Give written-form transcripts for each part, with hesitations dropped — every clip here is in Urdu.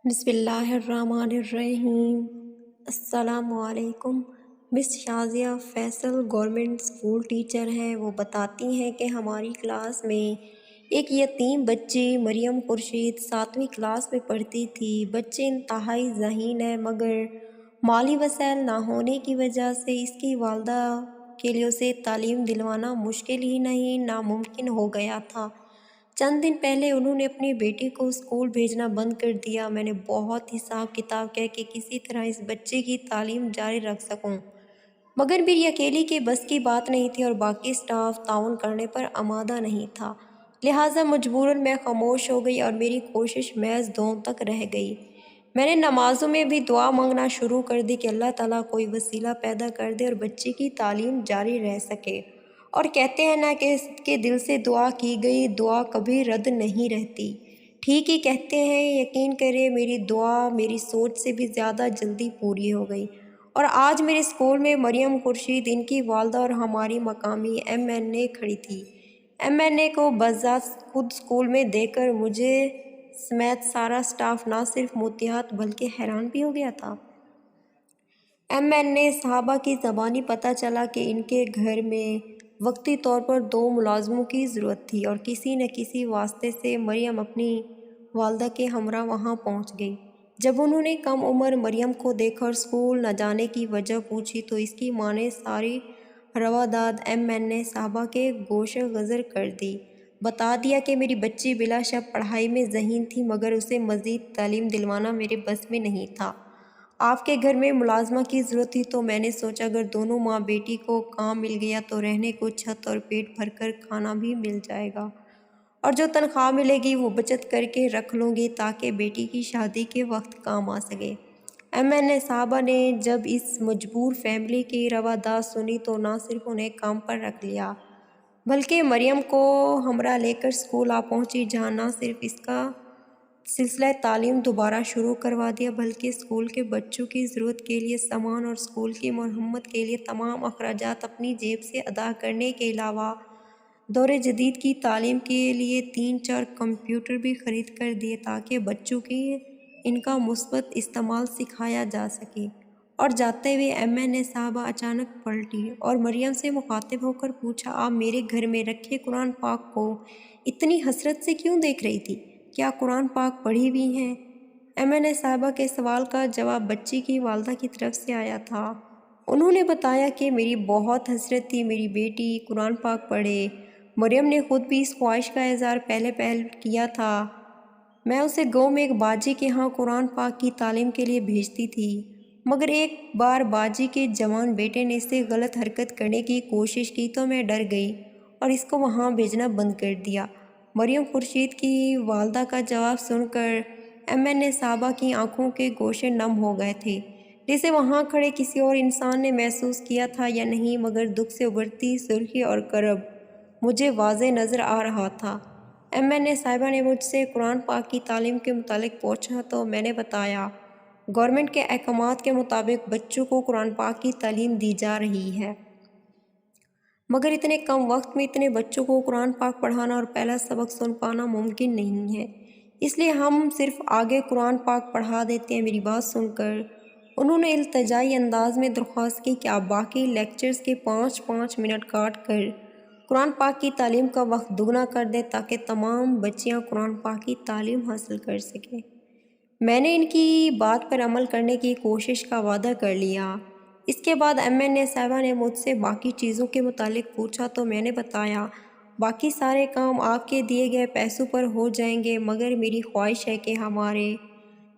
بسم اللہ الرحمن الرحیم۔ السلام علیکم۔ Miss Shazia Faisal government school teacher ہیں۔ وہ بتاتی ہیں کہ ہماری کلاس میں ایک یتیم بچی مریم خورشید 7ویں کلاس میں پڑھتی تھی۔ بچے انتہائی ذہین ہے مگر مالی وسائل نہ ہونے کی وجہ سے اس کی والدہ کے لیے اسے تعلیم دلوانا مشکل ہی نہیں ناممکن ہو گیا تھا۔ چند دن پہلے انہوں نے اپنی بیٹی کو اسکول بھیجنا بند کر دیا۔ میں نے بہت حساب کتاب کیا کہ کسی طرح اس بچے کی تعلیم جاری رکھ سکوں، مگر میری اکیلی کے بس کی بات نہیں تھی اور باقی اسٹاف تعاون کرنے پر آمادہ نہیں تھا، لہٰذا مجبوراً میں خاموش ہو گئی اور میری کوشش محض دعاؤں تک رہ گئی۔ میں نے نمازوں میں بھی دعا مانگنا شروع کر دی کہ اللہ تعالیٰ کوئی وسیلہ پیدا کر دے اور بچے کی تعلیم جاری رہ سکے۔ اور کہتے ہیں نا کہ دل سے دعا کی گئی دعا کبھی رد نہیں رہتی۔ ٹھیک ہی کہتے ہیں، یقین کریں میری دعا میری سوچ سے بھی زیادہ جلدی پوری ہو گئی، اور آج میرے اسکول میں مریم خورشید، ان کی والدہ اور ہماری مقامی ایم این اے کھڑی تھی۔ ایم این اے کو بذات خود اسکول میں دیکھ کر مجھے سمیت سارا اسٹاف نہ صرف متحد بلکہ حیران بھی ہو گیا تھا۔ ایم این اے صاحبہ کی زبانی پتہ چلا کہ ان کے گھر میں وقتی طور پر 2 ملازموں کی ضرورت تھی اور کسی نہ کسی واسطے سے مریم اپنی والدہ کے ہمراہ وہاں پہنچ گئی۔ جب انہوں نے کم عمر مریم کو دیکھا اور اسکول نہ جانے کی وجہ پوچھی تو اس کی ماں نے ساری رواداد ایم این اے صاحبہ کے گوشہ گزر کر دی۔ بتا دیا کہ میری بچی بلا شک پڑھائی میں ذہین تھی مگر اسے مزید تعلیم دلوانا میرے بس میں نہیں تھا۔ آپ کے گھر میں ملازمہ کی ضرورت تھی تو میں نے سوچا اگر دونوں ماں بیٹی کو کام مل گیا تو رہنے کو چھت اور پیٹ بھر کر کھانا بھی مل جائے گا، اور جو تنخواہ ملے گی وہ بچت کر کے رکھ لوں گی تاکہ بیٹی کی شادی کے وقت کام آ سکے۔ ایم این اے صاحبہ نے جب اس مجبور فیملی کی رواداد سنی تو نہ صرف انہیں کام پر رکھ لیا بلکہ مریم کو ہمراہ لے کر اسکول آ پہنچی، جہاں نہ صرف اس کا سلسلہ تعلیم دوبارہ شروع کروا دیا بلکہ اسکول کے بچوں کی ضرورت کے لیے سامان اور اسکول کی مرمت کے لیے تمام اخراجات اپنی جیب سے ادا کرنے کے علاوہ دور جدید کی تعلیم کے لیے 3-4 کمپیوٹر بھی خرید کر دیے تاکہ بچوں کی ان کا مثبت استعمال سکھایا جا سکے۔ اور جاتے ہوئے ایم این اے صاحبہ اچانک پلٹی اور مریم سے مخاطب ہو کر پوچھا، آپ میرے گھر میں رکھے قرآن پاک کو اتنی حسرت سے کیوں دیکھ رہی تھی؟ کیا قرآن پاک پڑھی بھی ہیں؟ ایم این اے صاحبہ کے سوال کا جواب بچی کی والدہ کی طرف سے آیا تھا۔ انہوں نے بتایا کہ میری بہت حسرت تھی میری بیٹی قرآن پاک پڑھے۔ مریم نے خود بھی اس خواہش کا اظہار پہلے کیا تھا۔ میں اسے گاؤں میں ایک باجی کے ہاں قرآن پاک کی تعلیم کے لیے بھیجتی تھی، مگر ایک بار باجی کے جوان بیٹے نے اس سے غلط حرکت کرنے کی کوشش کی تو میں ڈر گئی اور اس کو وہاں بھیجنا بند کر دیا۔ مریم خورشید کی والدہ کا جواب سن کر ایم این اے صاحبہ کی آنکھوں کے گوشے نم ہو گئے تھے، جسے وہاں کھڑے کسی اور انسان نے محسوس کیا تھا یا نہیں، مگر دکھ سے ابھرتی سرخی اور کرب مجھے واضح نظر آ رہا تھا۔ ایم این اے صاحبہ نے مجھ سے قرآن پاک کی تعلیم کے متعلق پوچھا تو میں نے بتایا، گورنمنٹ کے احکامات کے مطابق بچوں کو قرآن پاک کی تعلیم دی جا رہی ہے، مگر اتنے کم وقت میں اتنے بچوں کو قرآن پاک پڑھانا اور پہلا سبق سن پانا ممکن نہیں ہے، اس لیے ہم صرف آگے قرآن پاک پڑھا دیتے ہیں۔ میری بات سن کر انہوں نے التجائی انداز میں درخواست کی کہ آپ باقی لیکچرز کے 5-5 منٹ کاٹ کر قرآن پاک کی تعلیم کا وقت دگنا کر دیں تاکہ تمام بچیاں قرآن پاک کی تعلیم حاصل کر سکیں۔ میں نے ان کی بات پر عمل کرنے کی کوشش کا وعدہ کر لیا۔ اس کے بعد ایم این اے صاحبہ نے مجھ سے باقی چیزوں کے متعلق پوچھا تو میں نے بتایا، باقی سارے کام آپ کے دیے گئے پیسوں پر ہو جائیں گے، مگر میری خواہش ہے کہ ہمارے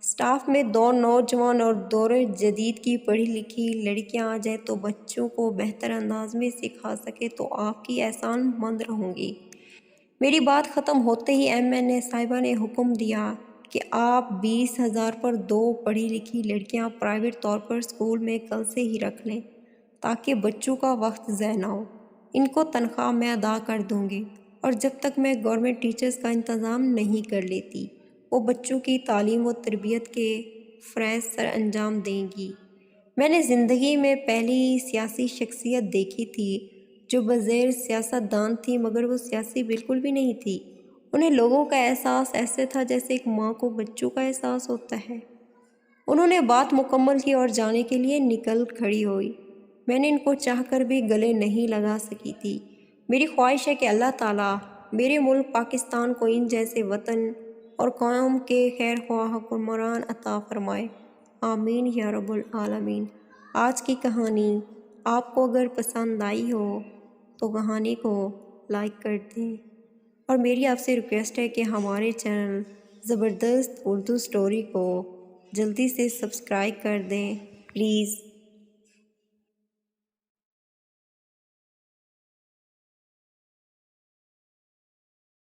اسٹاف میں 2 نوجوان اور دور جدید کی پڑھی لکھی لڑکیاں آ جائیں تو بچوں کو بہتر انداز میں سکھا سکے تو آپ کی احسان مند رہوں گی۔ میری بات ختم ہوتے ہی ایم این اے صاحبہ نے حکم دیا کہ آپ 20,000 پر 2 پڑھی لکھی لڑکیاں پرائیویٹ طور پر اسکول میں کل سے ہی رکھ لیں تاکہ بچوں کا وقت ضائع نہ ہو۔ ان کو تنخواہ میں ادا کر دوں گی، اور جب تک میں گورنمنٹ ٹیچرز کا انتظام نہیں کر لیتی وہ بچوں کی تعلیم و تربیت کے فرائض سر انجام دیں گی۔ میں نے زندگی میں پہلی سیاسی شخصیت دیکھی تھی جو بظاہر سیاست دان تھی مگر وہ سیاسی بالکل بھی نہیں تھی، انہیں لوگوں کا احساس ایسے تھا جیسے ایک ماں کو بچوں کا احساس ہوتا ہے۔ انہوں نے بات مکمل کی اور جانے کے لیے نکل کھڑی ہوئی۔ میں نے ان کو چاہ کر بھی گلے نہیں لگا سکی تھی۔ میری خواہش ہے کہ اللہ تعالیٰ میرے ملک پاکستان کو ان جیسے وطن اور قوم کے خیر خواہ حکمران عطا فرمائے، آمین یا رب العالمین۔ آج کی کہانی آپ کو اگر پسند آئی ہو تو کہانی کو لائک کر دیں، اور میری آپ سے ریکویسٹ ہے کہ ہمارے چینل زبردست اردو سٹوری کو جلدی سے سبسکرائب کر دیں پلیز۔